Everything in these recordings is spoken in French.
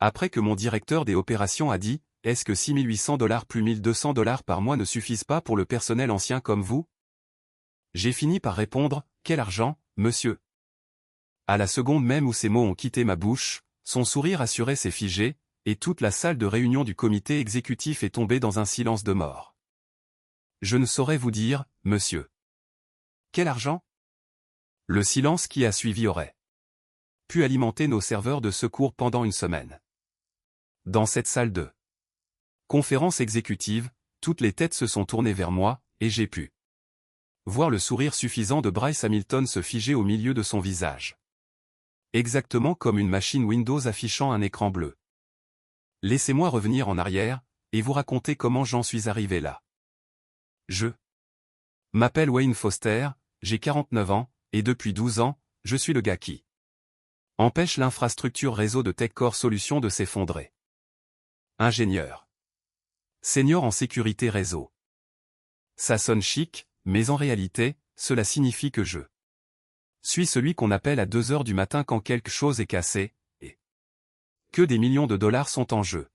Après que mon directeur des opérations a dit « Est-ce que $6 800 plus $1 200 par mois ne suffisent pas pour le personnel ancien comme vous ?» J'ai fini par répondre « Quel argent, monsieur ?» À la seconde même où ces mots ont quitté ma bouche, son sourire assuré s'est figé, et toute la salle de réunion du comité exécutif est tombée dans un silence de mort. Je ne saurais vous dire, monsieur. Quel argent ? Le silence qui a suivi aurait pu alimenter nos serveurs de secours pendant une semaine. Dans cette salle de conférence exécutive, toutes les têtes se sont tournées vers moi, et j'ai pu voir le sourire suffisant de Bryce Hamilton se figer au milieu de son visage. Exactement comme une machine Windows affichant un écran bleu. Laissez-moi revenir en arrière, et vous raconter comment j'en suis arrivé là. Je m'appelle Wayne Foster, j'ai 49 ans, et depuis 12 ans, je suis le gars qui empêche l'infrastructure réseau de TechCore Solutions de s'effondrer. Ingénieur. Senior en sécurité réseau. Ça sonne chic, mais en réalité, cela signifie que je suis celui qu'on appelle à 2 heures du matin quand quelque chose est cassé, et que des millions de dollars sont en jeu.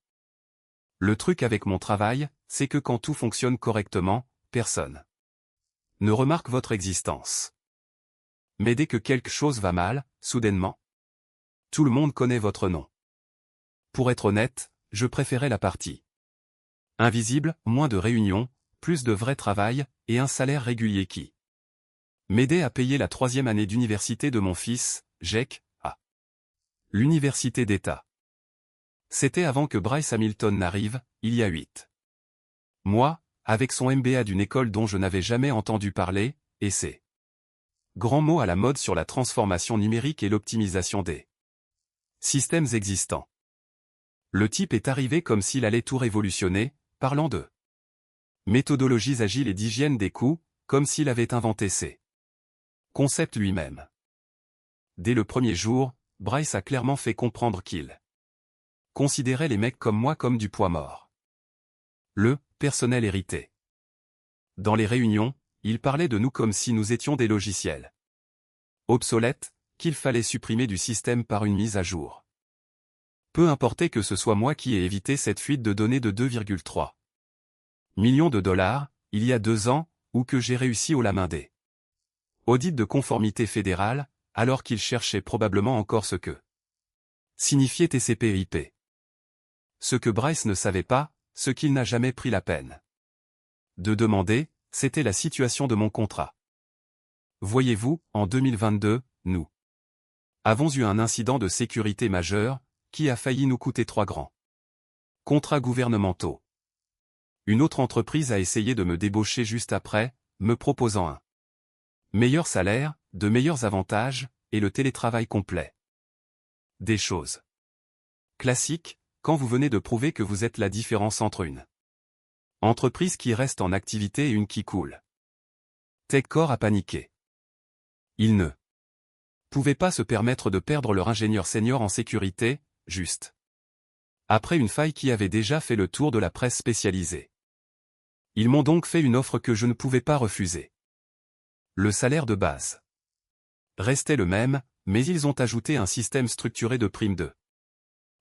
Le truc avec mon travail, c'est que quand tout fonctionne correctement, personne ne remarque votre existence. Mais dès que quelque chose va mal, soudainement, tout le monde connaît votre nom. Pour être honnête, je préférais la partie invisible, moins de réunions, plus de vrai travail, et un salaire régulier qui m'aidait à payer la 3e année d'université de mon fils, Jake, à l'université d'État. C'était avant que Bryce Hamilton n'arrive, il y a 8 mois, avec son MBA d'une école dont je n'avais jamais entendu parler, et ses grands mots à la mode sur la transformation numérique et l'optimisation des systèmes existants. Le type est arrivé comme s'il allait tout révolutionner, parlant de méthodologies agiles et d'hygiène des coûts, comme s'il avait inventé ces concepts lui-même. Dès le premier jour, Bryce a clairement fait comprendre qu'il considérait les mecs comme moi comme du poids mort. Le personnel hérité. Dans les réunions, il parlait de nous comme si nous étions des logiciels obsolètes, qu'il fallait supprimer du système par une mise à jour. Peu importait que ce soit moi qui ai évité cette fuite de données de 2,3 millions de dollars, il y a 2 ans, ou que j'ai réussi au la main des audits de conformité fédérale, alors qu'il cherchait probablement encore ce que signifiait TCP/IP. Ce que Bryce ne savait pas, ce qu'il n'a jamais pris la peine de demander, c'était la situation de mon contrat. Voyez-vous, en 2022, nous avons eu un incident de sécurité majeur, qui a failli nous coûter 3 grands contrats gouvernementaux. Une autre entreprise a essayé de me débaucher juste après, me proposant un meilleur salaire, de meilleurs avantages, et le télétravail complet. Des choses classiques, quand vous venez de prouver que vous êtes la différence entre une entreprise qui reste en activité et une qui coule. TechCore a paniqué. Ils ne pouvaient pas se permettre de perdre leur ingénieur senior en sécurité, juste après une faille qui avait déjà fait le tour de la presse spécialisée. Ils m'ont donc fait une offre que je ne pouvais pas refuser. Le salaire de base restait le même, mais ils ont ajouté un système structuré de primes de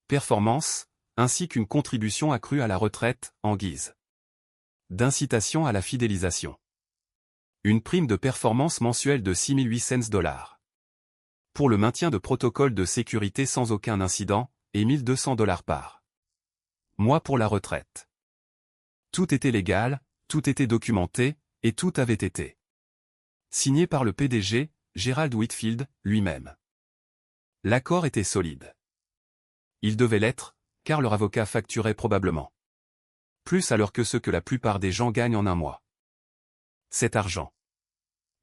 performance, ainsi qu'une contribution accrue à la retraite, en guise d'incitation à la fidélisation. Une prime de performance mensuelle de $6 800. Pour le maintien de protocoles de sécurité sans aucun incident, et $1 200 par mois pour la retraite. Tout était légal, tout était documenté, et tout avait été signé par le PDG, Gerald Whitfield, lui-même. L'accord était solide. Il devait l'être, car leur avocat facturait probablement plus alors que ce que la plupart des gens gagnent en un mois. Cet argent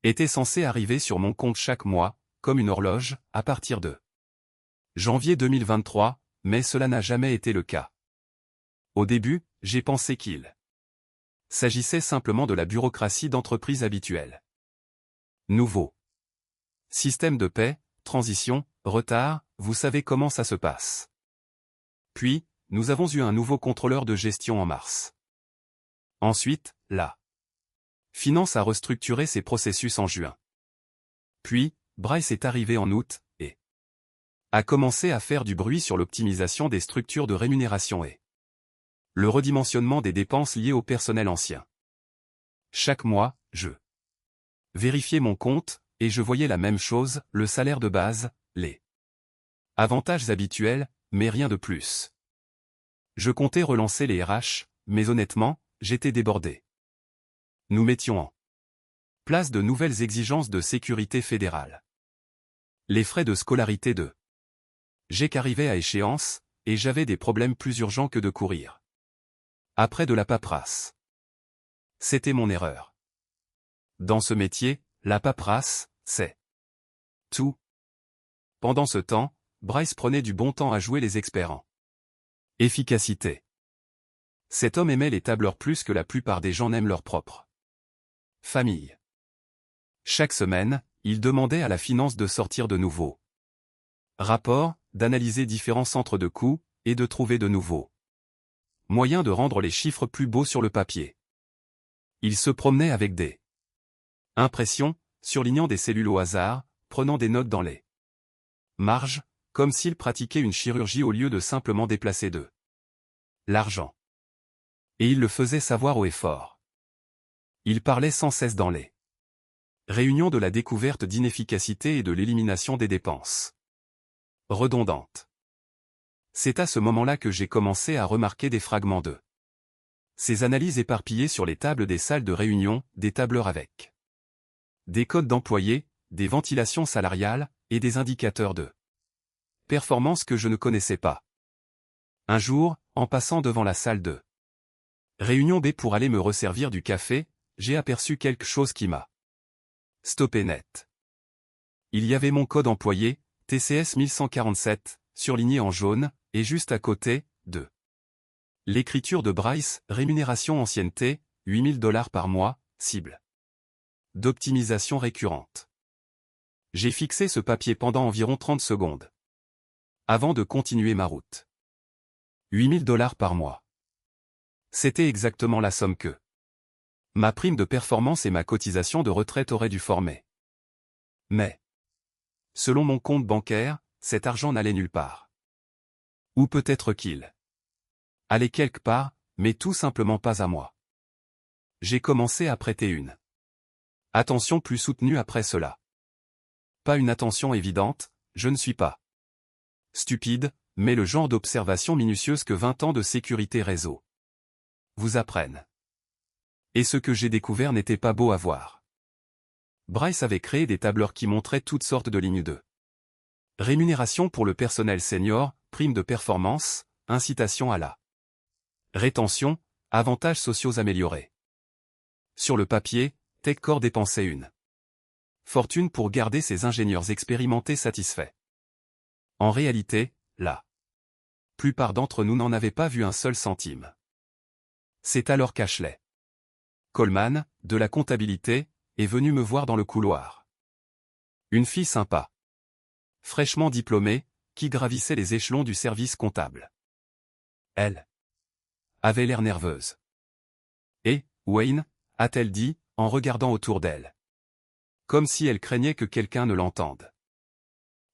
était censé arriver sur mon compte chaque mois, comme une horloge, à partir de janvier 2023, mais cela n'a jamais été le cas. Au début, j'ai pensé qu'il s'agissait simplement de la bureaucratie d'entreprise habituelle. Nouveau système de paie, transition, retard, vous savez comment ça se passe. Puis, nous avons eu un nouveau contrôleur de gestion en mars. Ensuite, la finance a restructuré ses processus en juin. Puis, Bryce est arrivé en août, et a commencé à faire du bruit sur l'optimisation des structures de rémunération et le redimensionnement des dépenses liées au personnel ancien. Chaque mois, je vérifiais mon compte, et je voyais la même chose, le salaire de base, les avantages habituels, mais rien de plus. Je comptais relancer les RH, mais honnêtement, j'étais débordé. Nous mettions en place de nouvelles exigences de sécurité fédérale. Les frais de scolarité de Jake arrivaient à échéance, et j'avais des problèmes plus urgents que de courir après de la paperasse. C'était mon erreur. Dans ce métier, la paperasse, c'est tout. Pendant ce temps, Bryce prenait du bon temps à jouer les experts en efficacité. Cet homme aimait les tableurs plus que la plupart des gens n'aiment leur propre famille. Chaque semaine, il demandait à la finance de sortir de nouveaux rapports, d'analyser différents centres de coûts, et de trouver de nouveaux moyens de rendre les chiffres plus beaux sur le papier. Il se promenait avec des impressions, surlignant des cellules au hasard, prenant des notes dans les marges, comme s'il pratiquait une chirurgie au lieu de simplement déplacer de l'argent. Et il le faisait savoir haut et fort. Il parlait sans cesse dans les réunions de la découverte d'inefficacité et de l'élimination des dépenses redondantes. C'est à ce moment-là que j'ai commencé à remarquer des fragments de ces analyses éparpillées sur les tables des salles de réunion, des tableurs avec des codes d'employés, des ventilations salariales, et des indicateurs de performance que je ne connaissais pas. Un jour, en passant devant la salle de réunion B pour aller me resservir du café, j'ai aperçu quelque chose qui m'a stoppé net. Il y avait mon code employé, TCS 1147, surligné en jaune, et juste à côté, de l'écriture de Bryce, rémunération ancienneté, $8 000 par mois, cible d'optimisation récurrente. J'ai fixé ce papier pendant environ 30 secondes. Avant de continuer ma route. $8 000 par mois. C'était exactement la somme que ma prime de performance et ma cotisation de retraite auraient dû former. Mais, selon mon compte bancaire, cet argent n'allait nulle part. Ou peut-être qu'il allait quelque part, mais tout simplement pas à moi. J'ai commencé à prêter une attention plus soutenue après cela. Pas une attention évidente, je ne suis pas stupide, mais le genre d'observation minutieuse que 20 ans de sécurité réseau vous apprennent. Et ce que j'ai découvert n'était pas beau à voir. Bryce avait créé des tableurs qui montraient toutes sortes de lignes de rémunération pour le personnel senior, prime de performance, incitation à la rétention, avantages sociaux améliorés. Sur le papier, TechCore dépensait une fortune pour garder ses ingénieurs expérimentés satisfaits. En réalité, la plupart d'entre nous n'en avaient pas vu un seul centime. C'est alors qu'Ashley Coleman, de la comptabilité, est venue me voir dans le couloir. Une fille sympa, fraîchement diplômée, qui gravissait les échelons du service comptable. Elle avait l'air nerveuse. « Et, Wayne ?» a-t-elle dit, en regardant autour d'elle. Comme si elle craignait que quelqu'un ne l'entende.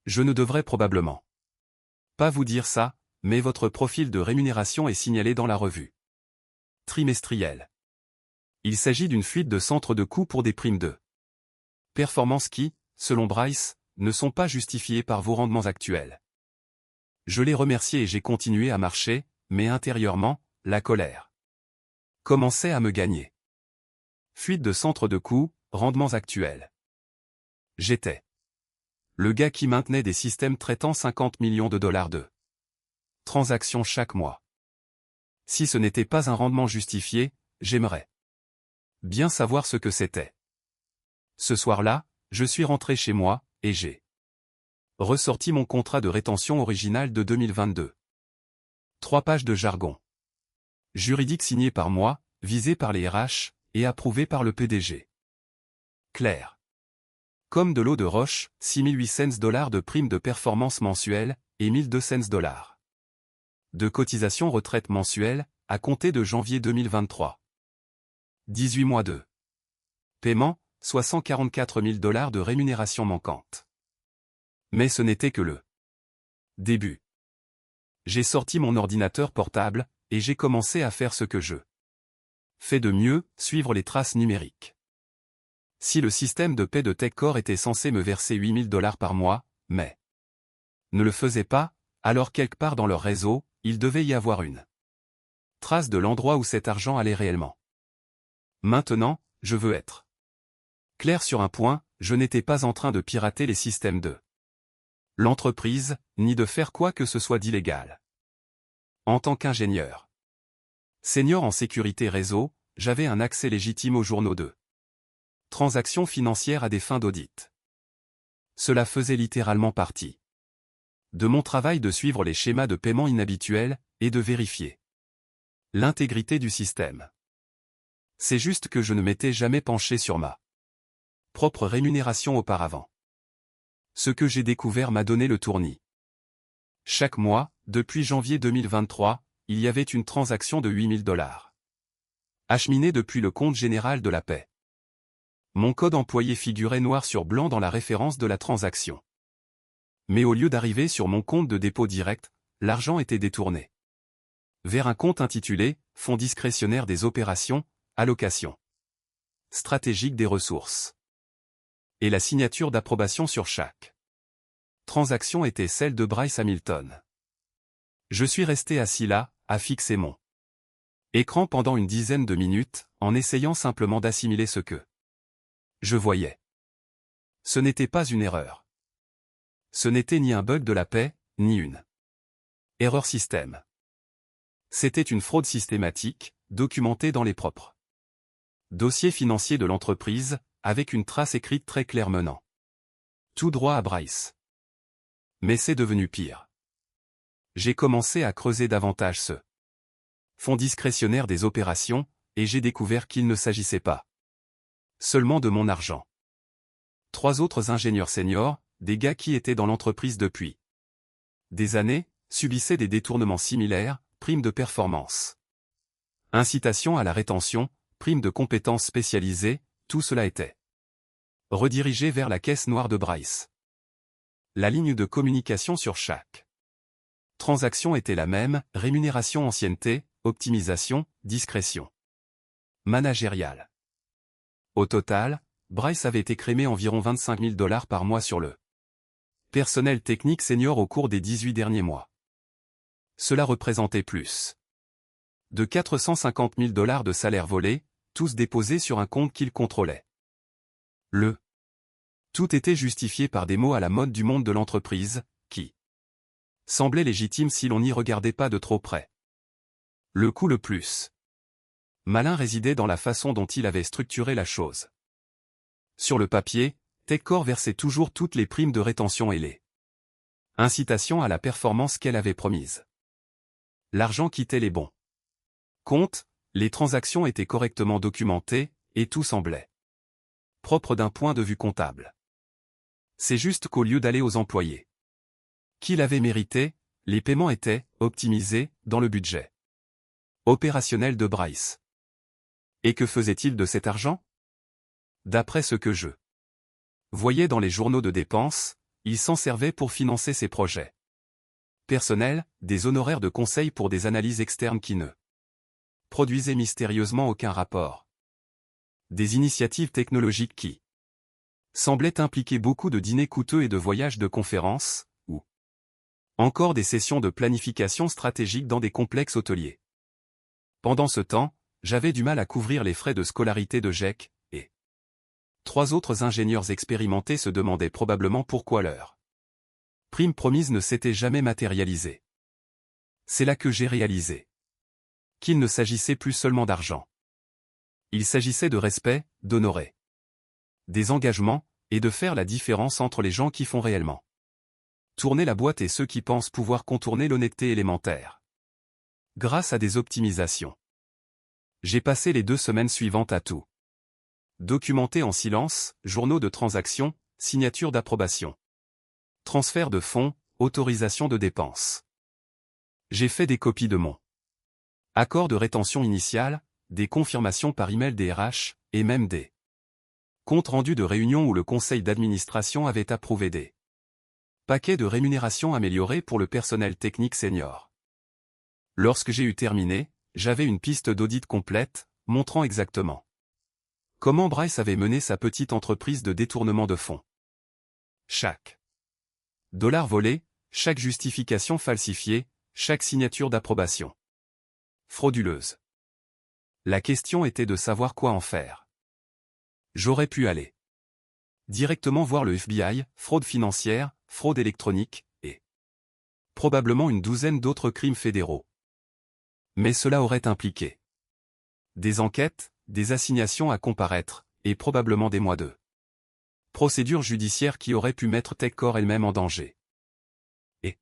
Je ne devrais probablement pas vous dire ça, mais votre profil de rémunération est signalé dans la revue trimestrielle. Il s'agit d'une fuite de centres de coûts pour des primes de performance qui, selon Bryce, ne sont pas justifiées par vos rendements actuels. Je l'ai remercié et j'ai continué à marcher, mais intérieurement, la colère commençait à me gagner. Fuite de centres de coûts, rendements actuels. J'étais le gars qui maintenait des systèmes traitant 50 millions de dollars de transactions chaque mois. Si ce n'était pas un rendement justifié, j'aimerais bien savoir ce que c'était. Ce soir-là, je suis rentré chez moi, et j'ai ressorti mon contrat de rétention original de 2022. 3 pages de jargon juridique signé par moi, visé par les RH, et approuvé par le PDG. Clair. Comme de l'eau de roche, $6,800 de prime de performance mensuelle, et $1,200 de cotisation retraite mensuelle, à compter de janvier 2023. 18 mois de paiement, soit $144 000 de rémunération manquante. Mais ce n'était que le Début. J'ai sorti mon ordinateur portable, et j'ai commencé à faire ce que je fais de mieux, suivre les traces numériques. Si le système de paie de TechCore était censé me verser 8 000 $ par mois, mais ne le faisait pas, alors quelque part dans leur réseau, il devait y avoir une trace de l'endroit où cet argent allait réellement. Maintenant, je veux être clair sur un point, je n'étais pas en train de pirater les systèmes de l'entreprise, ni de faire quoi que ce soit d'illégal. En tant qu'ingénieur senior en sécurité réseau, j'avais un accès légitime aux journaux de transactions financières à des fins d'audit. Cela faisait littéralement partie de mon travail de suivre les schémas de paiement inhabituels et de vérifier l'intégrité du système. C'est juste que je ne m'étais jamais penché sur ma propre rémunération auparavant. Ce que j'ai découvert m'a donné le tournis. Chaque mois, depuis janvier 2023, il y avait une transaction de 8 000 $. Acheminée depuis le compte général de la paix. Mon code employé figurait noir sur blanc dans la référence de la transaction. Mais au lieu d'arriver sur mon compte de dépôt direct, l'argent était détourné vers un compte intitulé « Fonds discrétionnaire des opérations, allocation stratégique des ressources ». Et la signature d'approbation sur chaque transaction était celle de Bryce Hamilton. Je suis resté assis là, à fixer mon écran pendant une dizaine de minutes, en essayant simplement d'assimiler ce que je voyais. Ce n'était pas une erreur. Ce n'était ni un bug de la paix, ni une erreur système. C'était une fraude systématique, documentée dans les propres dossiers financiers de l'entreprise, avec une trace écrite très claire menant tout droit à Bryce. Mais c'est devenu pire. J'ai commencé à creuser davantage ce fonds discrétionnaire des opérations, et j'ai découvert qu'il ne s'agissait pas seulement de mon argent. 3 autres ingénieurs seniors, des gars qui étaient dans l'entreprise depuis des années, subissaient des détournements similaires, primes de performance, incitation à la rétention, primes de compétences spécialisées, tout cela était redirigé vers la caisse noire de Bryce. La ligne de communication sur chaque transaction était la même, rémunération ancienneté, optimisation, discrétion managériale. Au total, Bryce avait écrémé environ 25 000 $ par mois sur le personnel technique senior au cours des 18 derniers mois. Cela représentait plus de 450 000 $ de salaires volés, tous déposés sur un compte qu'il contrôlait. Tout était justifié par des mots à la mode du monde de l'entreprise, qui semblaient légitimes si l'on n'y regardait pas de trop près. Le coup le plus malin résidait dans la façon dont il avait structuré la chose. Sur le papier, TechCore versait toujours toutes les primes de rétention et les incitations à la performance qu'elle avait promises. L'argent quittait les bons comptes, les transactions étaient correctement documentées, et tout semblait propre d'un point de vue comptable. C'est juste qu'au lieu d'aller aux employés qui l'avaient mérité, les paiements étaient optimisés dans le budget opérationnel de Bryce. Et que faisait-il de cet argent? D'après ce que je voyais dans les journaux de dépenses, il s'en servait pour financer ses projets personnels, des honoraires de conseil pour des analyses externes qui ne produisaient mystérieusement aucun rapport, des initiatives technologiques qui semblaient impliquer beaucoup de dîners coûteux et de voyages de conférences, ou encore des sessions de planification stratégique dans des complexes hôteliers. Pendant ce temps, j'avais du mal à couvrir les frais de scolarité de Jack, et 3 autres ingénieurs expérimentés se demandaient probablement pourquoi leur prime promise ne s'était jamais matérialisée. C'est là que j'ai réalisé qu'il ne s'agissait plus seulement d'argent. Il s'agissait de respect, d'honorer des engagements, et de faire la différence entre les gens qui font réellement tourner la boîte et ceux qui pensent pouvoir contourner l'honnêteté élémentaire. Grâce à des optimisations. J'ai passé les 2 semaines suivantes à tout documenter en silence, journaux de transactions, signature d'approbation, transfert de fonds, autorisation de dépenses. J'ai fait des copies de mon accord de rétention initial, des confirmations par email des RH, et même des comptes rendus de réunions où le conseil d'administration avait approuvé des Paquet de rémunération améliorée pour le personnel technique senior. Lorsque j'ai eu terminé, j'avais une piste d'audit complète, montrant exactement comment Bryce avait mené sa petite entreprise de détournement de fonds. Chaque dollar volé, chaque justification falsifiée, chaque signature d'approbation frauduleuse. La question était de savoir quoi en faire. J'aurais pu aller directement voir le FBI, fraude financière, fraude électronique, et probablement une douzaine d'autres crimes fédéraux. Mais cela aurait impliqué des enquêtes, des assignations à comparaître, et probablement des mois de procédures judiciaires qui auraient pu mettre TechCore elle-même en danger. Et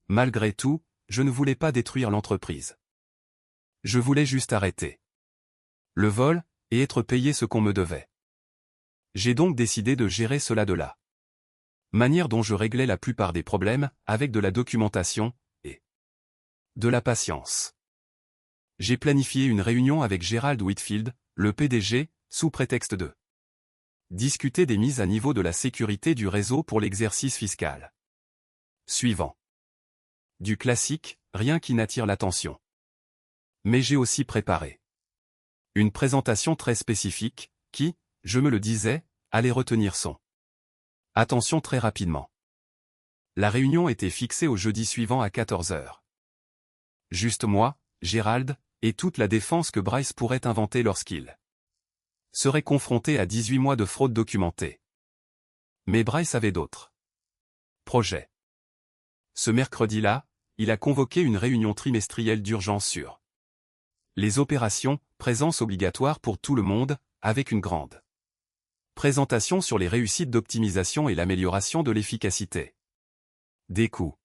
malgré tout, je ne voulais pas détruire l'entreprise. Je voulais juste arrêter le vol, et être payé ce qu'on me devait. J'ai donc décidé de gérer cela de la manière dont je réglais la plupart des problèmes, avec de la documentation, et de la patience. J'ai planifié une réunion avec Gerald Whitfield, le PDG, sous prétexte de discuter des mises à niveau de la sécurité du réseau pour l'exercice fiscal suivant. Du classique, rien qui n'attire l'attention. Mais j'ai aussi préparé une présentation très spécifique, qui, je me le disais, allait retenir son attention très rapidement. La réunion était fixée au jeudi suivant à 14 heures. Juste moi, Gerald, et toute la défense que Bryce pourrait inventer lorsqu'il serait confronté à 18 mois de fraude documentée. Mais Bryce avait d'autres projets. Ce mercredi-là, il a convoqué une réunion trimestrielle d'urgence sur les opérations, présence obligatoire pour tout le monde, avec une grande présentation sur les réussites d'optimisation et l'amélioration de l'efficacité des coûts.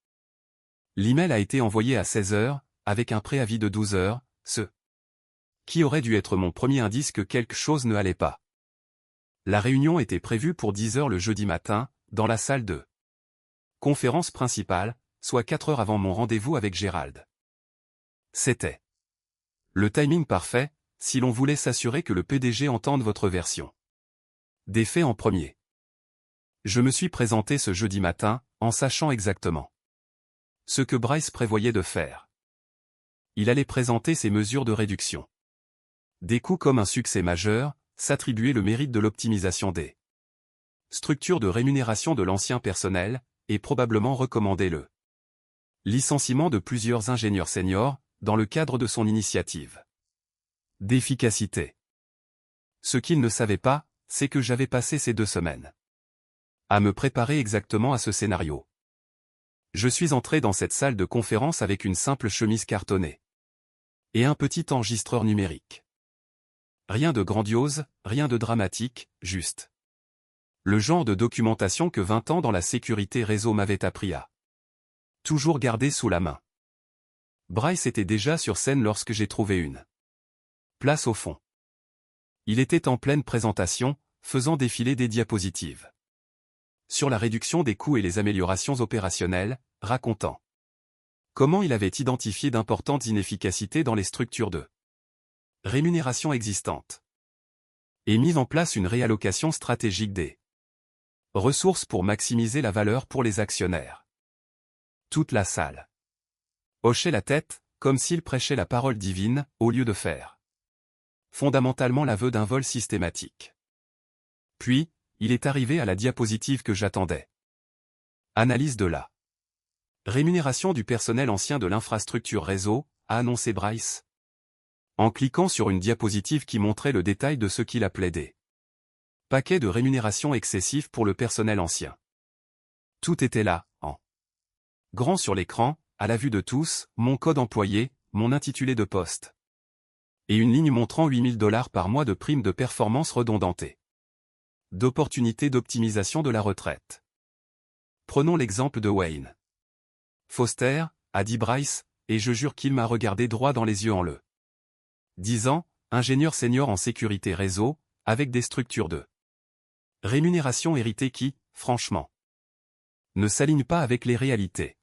L'email a été envoyé à 16 heures, avec un préavis de 12 heures, ce qui aurait dû être mon premier indice que quelque chose ne allait pas. La réunion était prévue pour 10 heures le jeudi matin, dans la salle de conférence principale, soit 4 heures avant mon rendez-vous avec Gerald. C'était le timing parfait, si l'on voulait s'assurer que le PDG entende votre version des faits en premier. Je me suis présenté ce jeudi matin, en sachant exactement ce que Bryce prévoyait de faire. Il allait présenter ses mesures de réduction des coûts comme un succès majeur, s'attribuer le mérite de l'optimisation des structures de rémunération de l'ancien personnel, et probablement recommander le licenciement de plusieurs ingénieurs seniors, dans le cadre de son initiative d'efficacité. Ce qu'il ne savait pas, c'est que j'avais passé ces 2 semaines à me préparer exactement à ce scénario. Je suis entré dans cette salle de conférence avec une simple chemise cartonnée et un petit enregistreur numérique. Rien de grandiose, rien de dramatique, juste le genre de documentation que 20 ans dans la sécurité réseau m'avaient appris à toujours garder sous la main. Bryce était déjà sur scène lorsque j'ai trouvé une place au fond. Il était en pleine présentation, faisant défiler des diapositives sur la réduction des coûts et les améliorations opérationnelles, racontant comment il avait identifié d'importantes inefficacités dans les structures de rémunération existantes et mis en place une réallocation stratégique des ressources pour maximiser la valeur pour les actionnaires. Toute la salle hochait la tête, comme s'il prêchait la parole divine, au lieu de faire fondamentalement l'aveu d'un vol systématique. Puis, il est arrivé à la diapositive que j'attendais. Analyse de la rémunération du personnel ancien de l'infrastructure réseau, a annoncé Bryce, en cliquant sur une diapositive qui montrait le détail de ce qu'il appelait des paquets de rémunération excessifs pour le personnel ancien. Tout était là, en grand sur l'écran, à la vue de tous, mon code employé, mon intitulé de poste et une ligne montrant 8 000 $ par mois de primes de performance redondantées. D'opportunités d'optimisation de la retraite. Prenons l'exemple de Wayne Foster, a dit Bryce, et je jure qu'il m'a regardé droit dans les yeux en le disant, ingénieur senior en sécurité réseau, avec des structures de rémunération héritées qui, franchement, ne s'alignent pas avec les réalités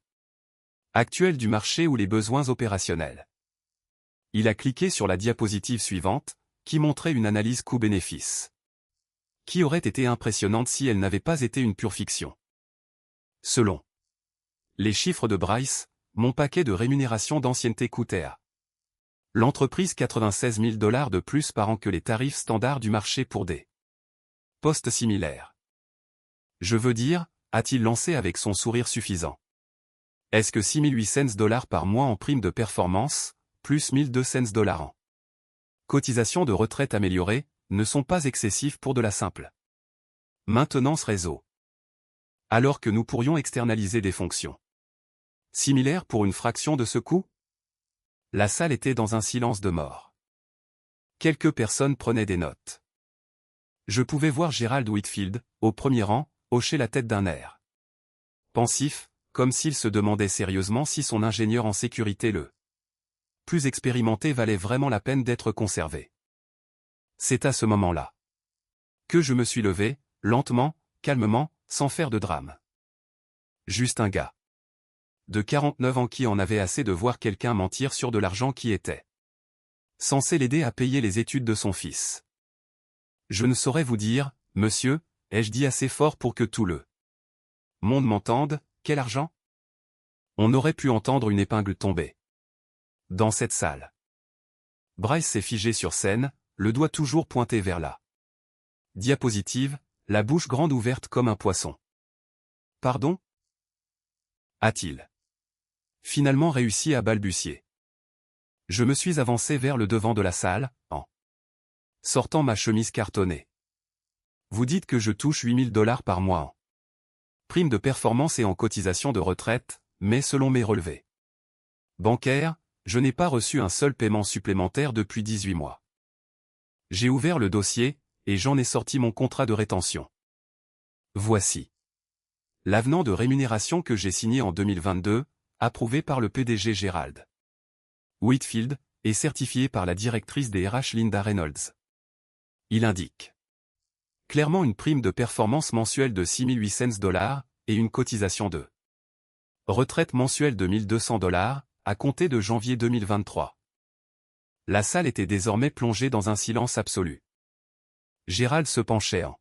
actuelles du marché ou les besoins opérationnels. Il a cliqué sur la diapositive suivante, qui montrait une analyse coût-bénéfice qui aurait été impressionnante si elle n'avait pas été une pure fiction. Selon les chiffres de Bryce, mon paquet de rémunération d'ancienneté coûtait à l'entreprise 96 000 $ de plus par an que les tarifs standards du marché pour des postes similaires. Je veux dire, a-t-il lancé avec son sourire suffisant. Est-ce que 6 800 $ par mois en prime de performance, plus 1 200 $ en cotisation de retraite améliorée, ne sont pas excessifs pour de la simple maintenance réseau? Alors que nous pourrions externaliser des fonctions similaires pour une fraction de ce coût? La salle était dans un silence de mort. Quelques personnes prenaient des notes. Je pouvais voir Gerald Whitfield, au premier rang, hocher la tête d'un air pensif, comme s'il se demandait sérieusement si son ingénieur en sécurité le plus expérimenté valait vraiment la peine d'être conservé. C'est à ce moment-là que je me suis levé, lentement, calmement, sans faire de drame. Juste un gars de 49 ans qui en avait assez de voir quelqu'un mentir sur de l'argent qui était censé l'aider à payer les études de son fils. Je ne saurais vous dire, monsieur, ai-je dit assez fort pour que tout le monde m'entende, quel argent? On aurait pu entendre une épingle tomber dans cette salle. Bryce s'est figé sur scène, le doigt toujours pointé vers la diapositive, la bouche grande ouverte comme un poisson. Pardon? A-t-il finalement réussi à balbutier. Je me suis avancé vers le devant de la salle, en sortant ma chemise cartonnée. Vous dites que je touche 8 000 $ par mois en prime de performance et en cotisation de retraite, mais selon mes relevés bancaires, je n'ai pas reçu un seul paiement supplémentaire depuis 18 mois. J'ai ouvert le dossier, et j'en ai sorti mon contrat de rétention. Voici l'avenant de rémunération que j'ai signé en 2022, approuvé par le PDG Gerald Whitfield, et certifié par la directrice des RH Linda Reynolds. Il indique clairement une prime de performance mensuelle de 6 800 $ et une cotisation de retraite mensuelle de 1 200 $ à compter de janvier 2023. La salle était désormais plongée dans un silence absolu. Gerald se penchait en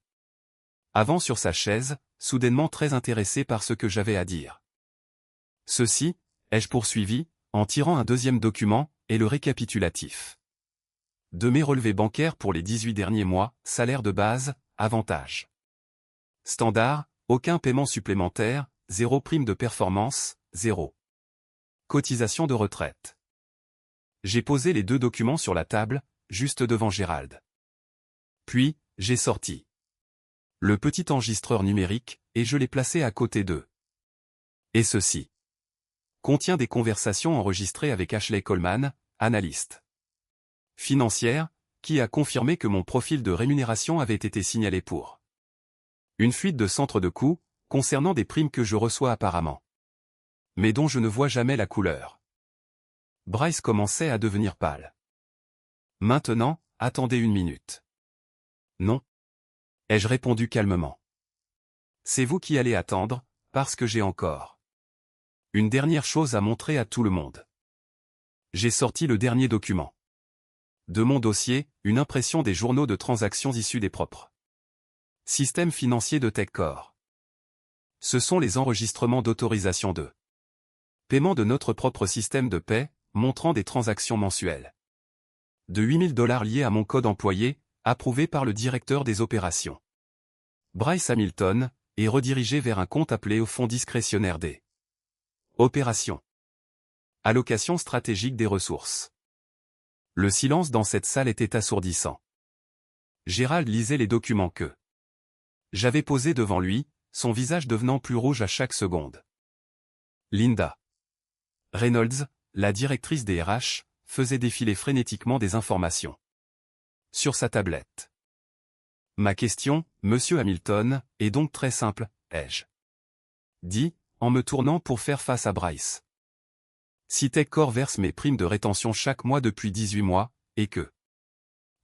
avant sur sa chaise, soudainement très intéressé par ce que j'avais à dire. Ceci, ai-je poursuivi, en tirant un deuxième document, et le récapitulatif de mes relevés bancaires pour les 18 derniers mois, salaire de base, avantages standard, aucun paiement supplémentaire, 0 prime de performance, 0 cotisation de retraite. J'ai posé les deux documents sur la table, juste devant Gerald. Puis, j'ai sorti le petit enregistreur numérique, et je l'ai placé à côté d'eux. Et ceci contient des conversations enregistrées avec Ashley Coleman, analyste financière, qui a confirmé que mon profil de rémunération avait été signalé pour une fuite de centre de coûts, concernant des primes que je reçois apparemment, mais dont je ne vois jamais la couleur. Bryce commençait à devenir pâle. Maintenant, attendez une minute. Non. Ai-je répondu calmement. C'est vous qui allez attendre, parce que j'ai encore une dernière chose à montrer à tout le monde. J'ai sorti le dernier document de mon dossier, une impression des journaux de transactions issus des propres systèmes financiers de TechCore. Ce sont les enregistrements d'autorisation de paiement de notre propre système de paie, montrant des transactions mensuelles de 8 000 $ liées à mon code employé, approuvé par le directeur des opérations Bryce Hamilton, et redirigé vers un compte appelé au fonds discrétionnaire des opérations. Allocation stratégique des ressources. Le silence dans cette salle était assourdissant. Gerald lisait les documents que j'avais posés devant lui, son visage devenant plus rouge à chaque seconde. Linda Reynolds, la directrice des RH, faisait défiler frénétiquement des informations sur sa tablette. Ma question, monsieur Hamilton, est donc très simple, ai-je dit, en me tournant pour faire face à Bryce. Si TechCore verse mes primes de rétention chaque mois depuis 18 mois, et que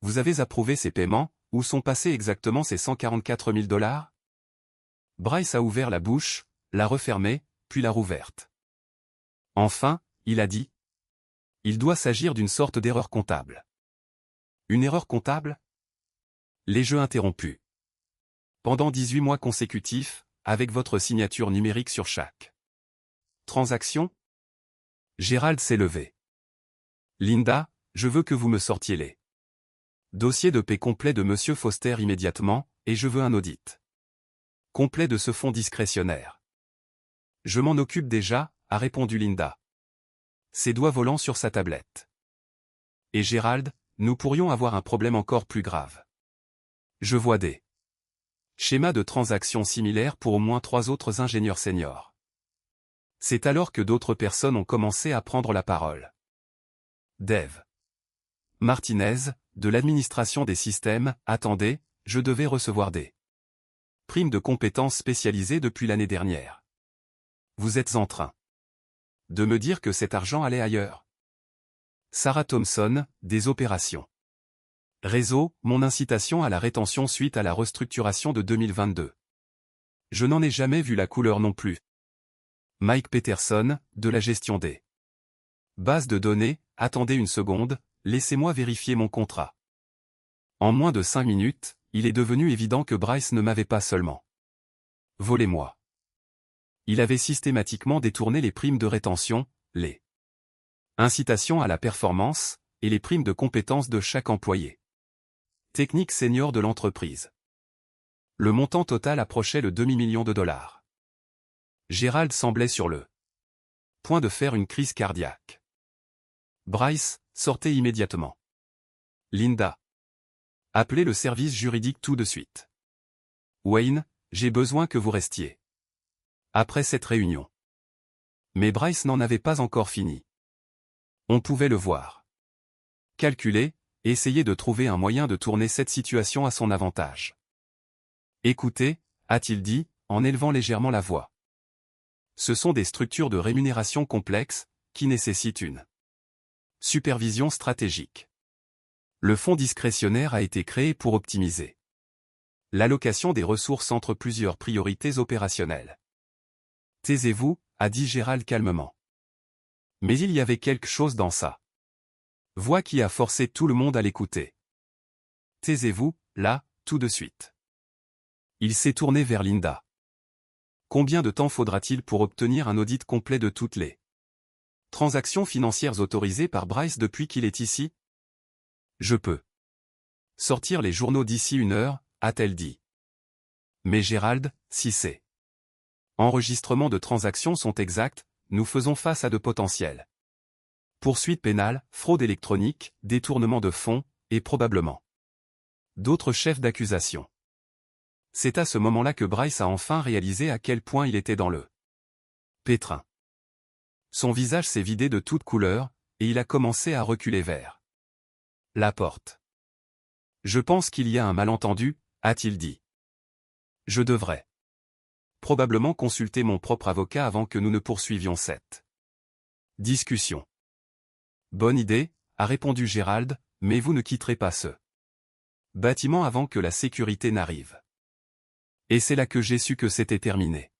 vous avez approuvé ces paiements, où sont passés exactement ces 144 000 $? Bryce a ouvert la bouche, l'a refermée, puis l'a rouverte. Enfin, il a dit. Il doit s'agir d'une sorte d'erreur comptable. Une erreur comptable? Les jeux interrompus. Pendant 18 mois consécutifs, avec votre signature numérique sur chaque transaction. Gérald s'est levé. Linda, je veux que vous me sortiez les dossiers de paie complet de Monsieur Foster immédiatement, et je veux un audit complet de ce fonds discrétionnaire. Je m'en occupe déjà, a répondu Linda, ses doigts volant sur sa tablette. Et Gérald, nous pourrions avoir un problème encore plus grave. Je vois des schémas de transactions similaires pour au moins 3 autres ingénieurs seniors. C'est alors que d'autres personnes ont commencé à prendre la parole. Dave Martinez, de l'administration des systèmes, attendez, je devais recevoir des primes de compétences spécialisées depuis l'année dernière. Vous êtes en train de me dire que cet argent allait ailleurs. Sarah Thompson, des opérations réseau, mon incitation à la rétention suite à la restructuration de 2022. Je n'en ai jamais vu la couleur non plus. Mike Peterson, de la gestion des bases de données, attendez une seconde, laissez-moi vérifier mon contrat. En moins de 5 minutes, il est devenu évident que Bryce ne m'avait pas seulement volé moi. Il avait systématiquement détourné les primes de rétention, les incitations à la performance, et les primes de compétences de chaque employé technique senior de l'entreprise. Le montant total approchait le demi-million de dollars. Gérald semblait sur le point de faire une crise cardiaque. Bryce, sortez immédiatement. Linda. Appelez le service juridique tout de suite. Wayne, j'ai besoin que vous restiez. Après cette réunion. Mais Bryce n'en avait pas encore fini. On pouvait le voir. Calculer, essayer de trouver un moyen de tourner cette situation à son avantage. Écoutez, a-t-il dit, en élevant légèrement la voix. Ce sont des structures de rémunération complexes, qui nécessitent une supervision stratégique. Le fonds discrétionnaire a été créé pour optimiser l'allocation des ressources entre plusieurs priorités opérationnelles. Taisez-vous, a dit Gérald calmement. Mais il y avait quelque chose dans ça. Voix qui a forcé tout le monde à l'écouter. Taisez-vous, là, tout de suite. Il s'est tourné vers Linda. Combien de temps faudra-t-il pour obtenir un audit complet de toutes les transactions financières autorisées par Bryce depuis qu'il est ici? Je peux sortir les journaux d'ici 1 heure, a-t-elle dit. Mais Gérald, si ces enregistrements de transactions sont exacts, nous faisons face à de potentiels poursuites pénales, fraude électronique, détournement de fonds, et probablement d'autres chefs d'accusation. C'est à ce moment-là que Bryce a enfin réalisé à quel point il était dans le pétrin. Son visage s'est vidé de toute couleur, et il a commencé à reculer vers la porte. Je pense qu'il y a un malentendu, a-t-il dit. Je devrais probablement consulter mon propre avocat avant que nous ne poursuivions cette discussion. Bonne idée, a répondu Gérald, mais vous ne quitterez pas ce bâtiment avant que la sécurité n'arrive. Et c'est là que j'ai su que c'était terminé.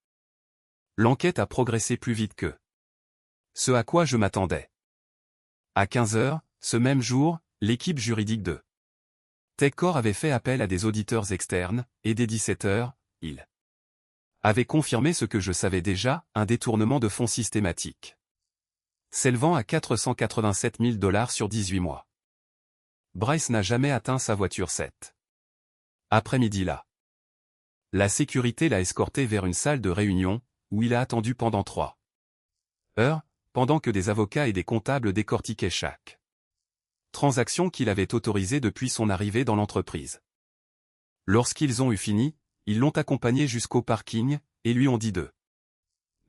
L'enquête a progressé plus vite que ce à quoi je m'attendais. À 15 heures, ce même jour, l'équipe juridique de TechCore avait fait appel à des auditeurs externes, et dès 17 heures, ils avaient confirmé ce que je savais déjà, un détournement de fonds systématique s'élevant à 487 000 $ sur 18 mois. Bryce n'a jamais atteint sa voiture cet après-midi-là. La sécurité l'a escorté vers une salle de réunion, où il a attendu pendant 3 heures, pendant que des avocats et des comptables décortiquaient chaque transaction qu'il avait autorisée depuis son arrivée dans l'entreprise. Lorsqu'ils ont eu fini, ils l'ont accompagné jusqu'au parking, et lui ont dit de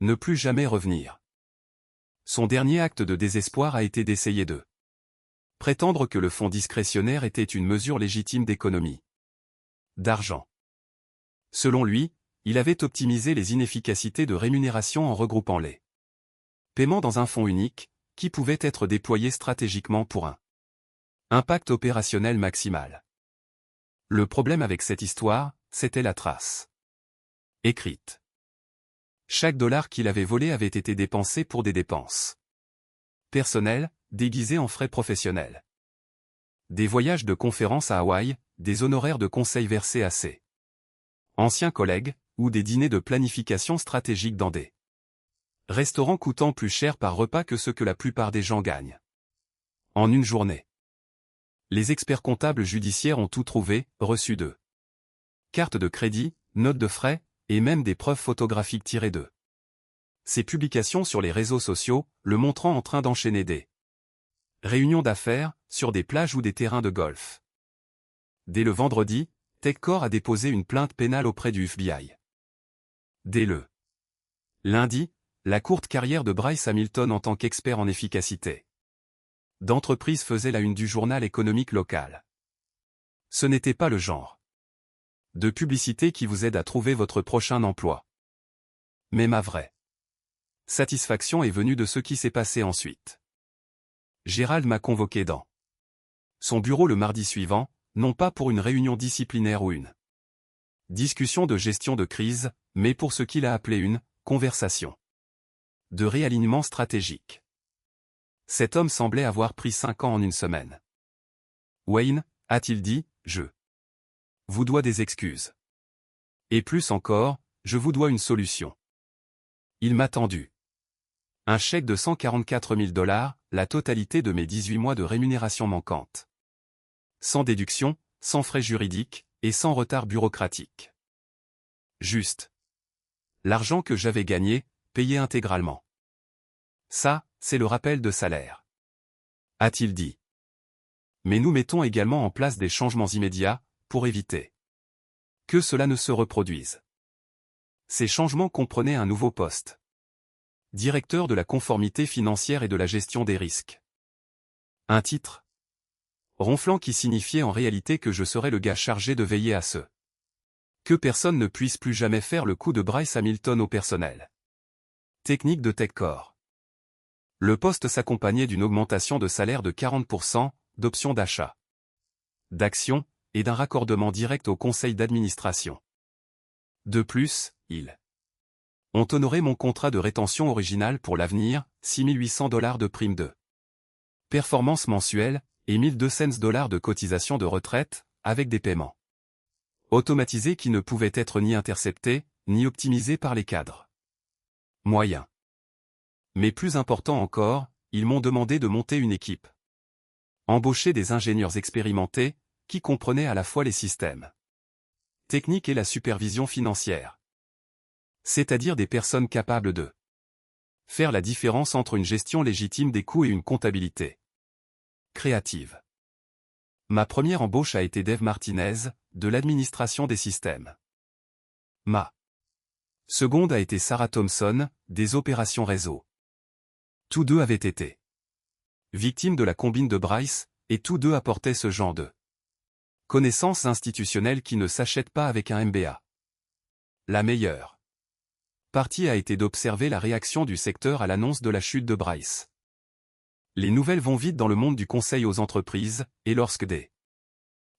ne plus jamais revenir. Son dernier acte de désespoir a été d'essayer de prétendre que le fonds discrétionnaire était une mesure légitime d'économie d'argent. Selon lui, il avait optimisé les inefficacités de rémunération en regroupant les paiements dans un fonds unique, qui pouvait être déployé stratégiquement pour un impact opérationnel maximal. Le problème avec cette histoire, c'était la trace écrite. Chaque dollar qu'il avait volé avait été dépensé pour des dépenses personnelles, déguisées en frais professionnels. Des voyages de conférences à Hawaï, des honoraires de conseil versés à ses anciens collègues, ou des dîners de planification stratégique dans des restaurants coûtant plus cher par repas que ce que la plupart des gens gagnent en une journée. Les experts comptables judiciaires ont tout trouvé, reçu d'eux. Cartes de crédit, notes de frais, et même des preuves photographiques tirées d'eux. Ces publications sur les réseaux sociaux, le montrant en train d'enchaîner des réunions d'affaires, sur des plages ou des terrains de golf. Dès le vendredi, TechCore a déposé une plainte pénale auprès du FBI. Dès le lundi, la courte carrière de Bryce Hamilton en tant qu'expert en efficacité d'entreprise faisait la une du journal économique local. Ce n'était pas le genre de publicité qui vous aide à trouver votre prochain emploi. Mais ma vraie satisfaction est venue de ce qui s'est passé ensuite. Gérald m'a convoqué dans son bureau le mardi suivant, non pas pour une réunion disciplinaire ou une discussion de gestion de crise, mais pour ce qu'il a appelé une conversation de réalignement stratégique. Cet homme semblait avoir pris 5 ans en une semaine. Wayne, a-t-il dit, je vous dois des excuses. Et plus encore, je vous dois une solution. Il m'a tendu un chèque de 144 000 $, la totalité de mes 18 mois de rémunération manquante. Sans déduction, sans frais juridiques, et sans retard bureaucratique. Juste l'argent que j'avais gagné, payé intégralement. Ça, c'est le rappel de salaire. A-t-il dit. Mais nous mettons également en place des changements immédiats, pour éviter que cela ne se reproduise. Ces changements comprenaient un nouveau poste. Directeur de la conformité financière et de la gestion des risques. Un titre ronflant qui signifiait en réalité que je serais le gars chargé de veiller à ce que personne ne puisse plus jamais faire le coup de Bryce Hamilton au personnel technique de TechCore. Le poste s'accompagnait d'une augmentation de salaire de 40%, d'options d'achat, d'actions, et d'un raccordement direct au conseil d'administration. De plus, ils ont honoré mon contrat de rétention original pour l'avenir, 6 800 $ de prime de performance mensuelle, et 1200 $ de cotisation de retraite, avec des paiements automatisés qui ne pouvaient être ni interceptés, ni optimisés par les cadres moyens. Mais plus important encore, ils m'ont demandé de monter une équipe. Embaucher des ingénieurs expérimentés, qui comprenaient à la fois les systèmes techniques et la supervision financière. C'est-à-dire des personnes capables de faire la différence entre une gestion légitime des coûts et une comptabilité créative. Ma première embauche a été Dave Martinez, de l'administration des systèmes. Ma seconde a été Sarah Thompson, des opérations réseau. Tous deux avaient été victimes de la combine de Bryce, et tous deux apportaient ce genre de connaissances institutionnelles qui ne s'achètent pas avec un MBA. La meilleure partie a été d'observer la réaction du secteur à l'annonce de la chute de Bryce. Les nouvelles vont vite dans le monde du conseil aux entreprises, et lorsque des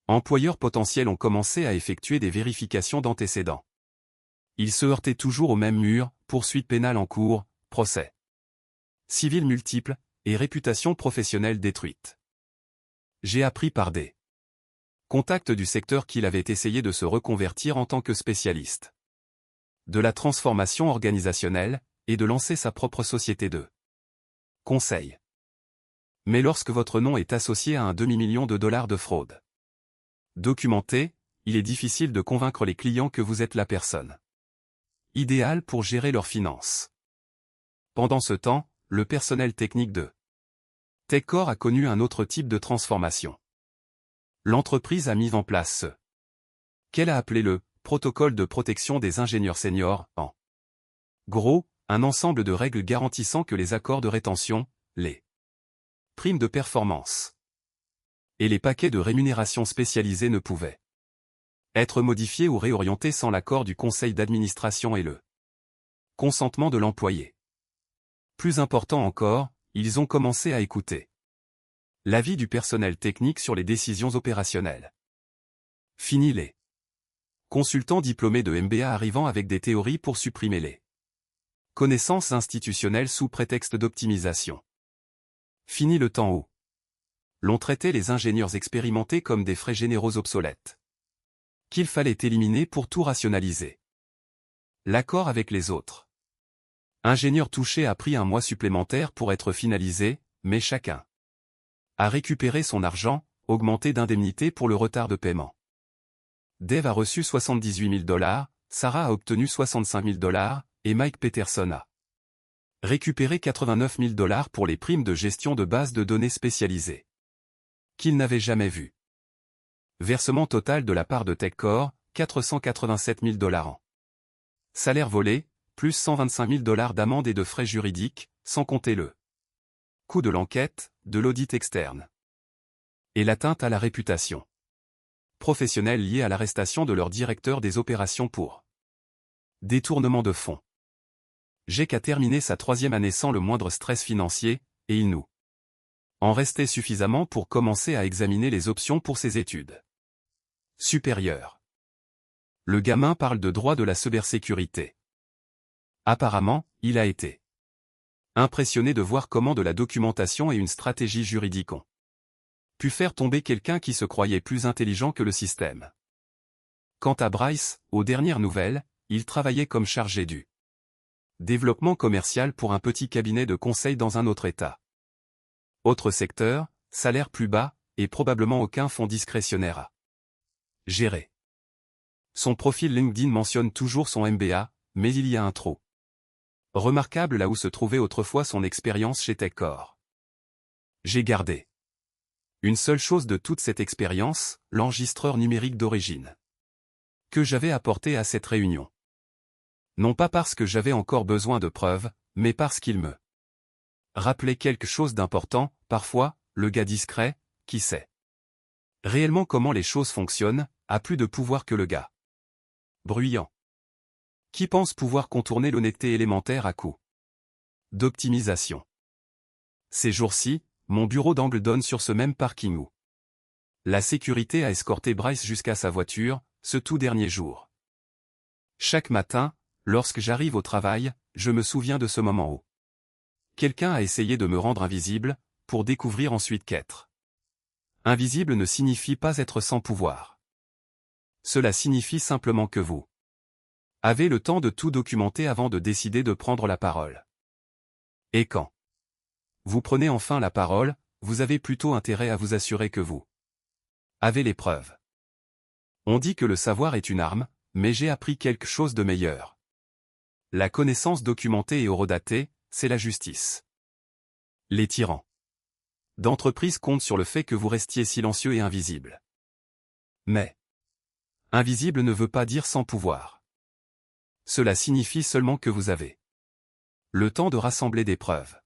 employeurs potentiels ont commencé à effectuer des vérifications d'antécédents, ils se heurtaient toujours au même mur, poursuites pénales en cours, procès civils multiples, et réputation professionnelle détruite. J'ai appris par des contacts du secteur qu'il avait essayé de se reconvertir en tant que spécialiste de la transformation organisationnelle, et de lancer sa propre société de conseil. Mais lorsque votre nom est associé à un demi-million de dollars de fraude documentée, il est difficile de convaincre les clients que vous êtes la personne idéale pour gérer leurs finances. Pendant ce temps, le personnel technique de TechCore a connu un autre type de transformation. L'entreprise a mis en place ce qu'elle a appelé le protocole de protection des ingénieurs seniors, en gros, un ensemble de règles garantissant que les accords de rétention, les primes de performance et les paquets de rémunération spécialisés ne pouvaient être modifiés ou réorientés sans l'accord du conseil d'administration et le consentement de l'employé. Plus important encore, ils ont commencé à écouter l'avis du personnel technique sur les décisions opérationnelles. Fini les consultants diplômés de MBA arrivant avec des théories pour supprimer les connaissances institutionnelles sous prétexte d'optimisation. Fini le temps où l'on traitait les ingénieurs expérimentés comme des frais généraux obsolètes qu'il fallait éliminer pour tout rationaliser. L'accord avec les autres. Ingénieur touché a pris un mois supplémentaire pour être finalisé, mais chacun a récupéré son argent, augmenté d'indemnité pour le retard de paiement. Dave a reçu 78 000 $, Sarah a obtenu 65 000 $, et Mike Peterson a récupéré 89 000 $ pour les primes de gestion de base de données spécialisées qu'il n'avait jamais vues. Versement total de la part de TechCore, 487 000 $ an. Salaire volé, plus 125 000 $ d'amende et de frais juridiques, sans compter le coût de l'enquête, de l'audit externe et l'atteinte à la réputation professionnelle liée à l'arrestation de leur directeur des opérations pour détournement de fonds. Jake a terminé sa 3e année sans le moindre stress financier, et il nous en restait suffisamment pour commencer à examiner les options pour ses études supérieures. Le gamin parle de droit de la cybersécurité. Apparemment, il a été impressionné de voir comment de la documentation et une stratégie juridique ont pu faire tomber quelqu'un qui se croyait plus intelligent que le système. Quant à Bryce, aux dernières nouvelles, il travaillait comme chargé du développement commercial pour un petit cabinet de conseil dans un autre État. Autre secteur, salaire plus bas, et probablement aucun fonds discrétionnaire à gérer. Son profil LinkedIn mentionne toujours son MBA, mais il y a un trou remarquable là où se trouvait autrefois son expérience chez TechCore. J'ai gardé une seule chose de toute cette expérience, l'enregistreur numérique d'origine que j'avais apporté à cette réunion. Non pas parce que j'avais encore besoin de preuves, mais parce qu'il me rappelait quelque chose d'important, parfois, le gars discret, qui sait réellement comment les choses fonctionnent, a plus de pouvoir que le gars bruyant qui pense pouvoir contourner l'honnêteté élémentaire à coup d'optimisation. Ces jours-ci, mon bureau d'angle donne sur ce même parking où la sécurité a escorté Bryce jusqu'à sa voiture, ce tout dernier jour. Chaque matin, lorsque j'arrive au travail, je me souviens de ce moment où quelqu'un a essayé de me rendre invisible, pour découvrir ensuite qu'être invisible ne signifie pas être sans pouvoir. Cela signifie simplement que vous avez le temps de tout documenter avant de décider de prendre la parole. Et quand vous prenez enfin la parole, vous avez plutôt intérêt à vous assurer que vous avez les preuves. On dit que le savoir est une arme, mais j'ai appris quelque chose de meilleur. La connaissance documentée et horodatée, c'est la justice. Les tyrans d'entreprise comptent sur le fait que vous restiez silencieux et invisible. Mais invisible ne veut pas dire sans pouvoir. Cela signifie seulement que vous avez le temps de rassembler des preuves.